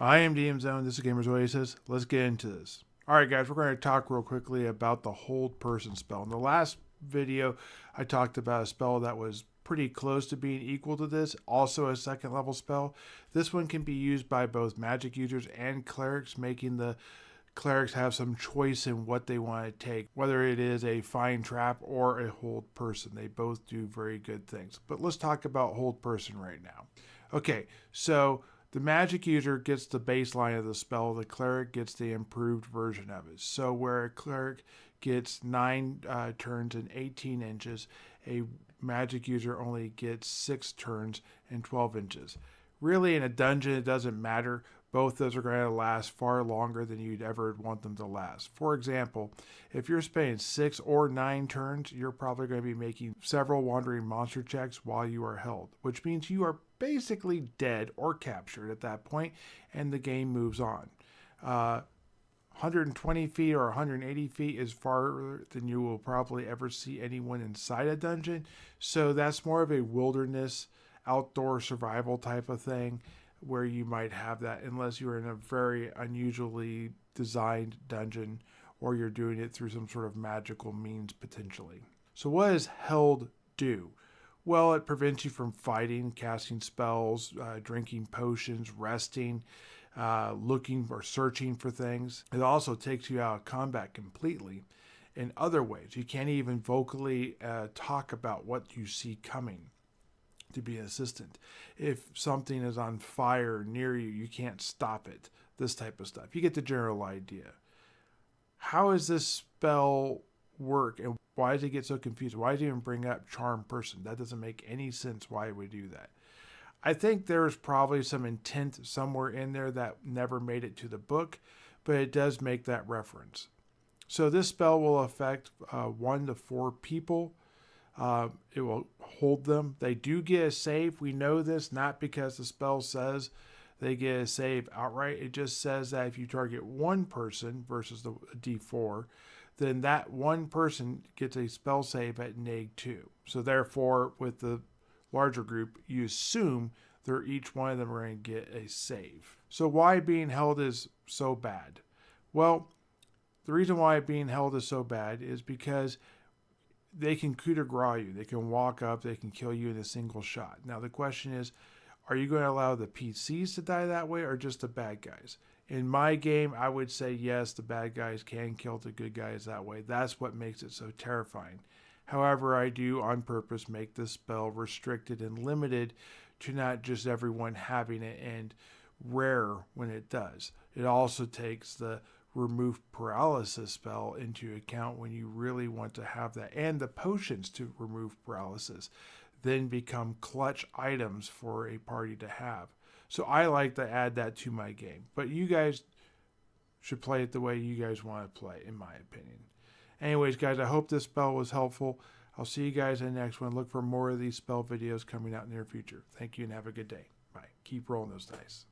I am DM Zone. This is Gamers Oasis. Let's get into this. Alright, guys, we're going to talk real quickly about the Hold Person spell. In the last video, I talked about a spell that was pretty close to being equal to this, also a second level spell. This one can be used by both magic users and clerics, making the clerics have some choice in what they want to take, whether it is a Find Trap or a Hold Person. They both do very good things. But let's talk about Hold Person right now. Okay, so the magic user gets the baseline of the spell, the cleric gets the improved version of it. So where a cleric gets 9 turns and 18 inches, a magic user only gets 6 turns and 12 inches. Really, in a dungeon, it doesn't matter. Both those are going to last far longer than you'd ever want them to last. For example, if you're spending 6 or 9 turns, you're probably going to be making several wandering monster checks while you are held, which means you are basically dead or captured at that point, and the game moves on. 120 feet or 180 feet is farther than you will probably ever see anyone inside a dungeon, so that's more of a wilderness, outdoor survival type of thing where you might have that, unless you're in a very unusually designed dungeon or you're doing it through some sort of magical means potentially. So what does Held do? Well, it prevents you from fighting, casting spells, drinking potions, resting, looking or searching for things. It also takes you out of combat completely in other ways. You can't even vocally talk about what you see coming to be an assistant. If something is on fire near you, you can't stop it. This type of stuff. You get the general idea. How does this spell work, and why does it get so confused? Why does it even bring up Charm Person? That doesn't make any sense why it would do that. I think there's probably some intent somewhere in there that never made it to the book, but it does make that reference. So this spell will affect 1 to 4 people. It will hold them. They do get a save. We know this not because the spell says they get a save outright. It just says that if you target one person versus the D4, then that one person gets a spell save at -2. So therefore, with the larger group, you assume they're each one of them are going to get a save. So why being held is so bad? Well, the reason why being held is so bad is because they can coup de grace you. They can walk up, they can kill you in a single shot. Now the question is, are you going to allow the PCs to die that way or just the bad guys? In my game, I would say yes, the bad guys can kill the good guys that way. That's what makes it so terrifying. However, I do on purpose make this spell restricted and limited to not just everyone having it and rare when it does. It also takes the remove paralysis spell into account when you really want to have that, and the potions to remove paralysis then become clutch items for a party to have. So I like to add that to my game, but you guys should play it the way you guys want to play, in my opinion. Anyways, guys, I hope this spell was helpful. I'll see you guys in the next one. Look for more of these spell videos coming out in the near future. Thank you and have a good day. Bye. Keep rolling those dice.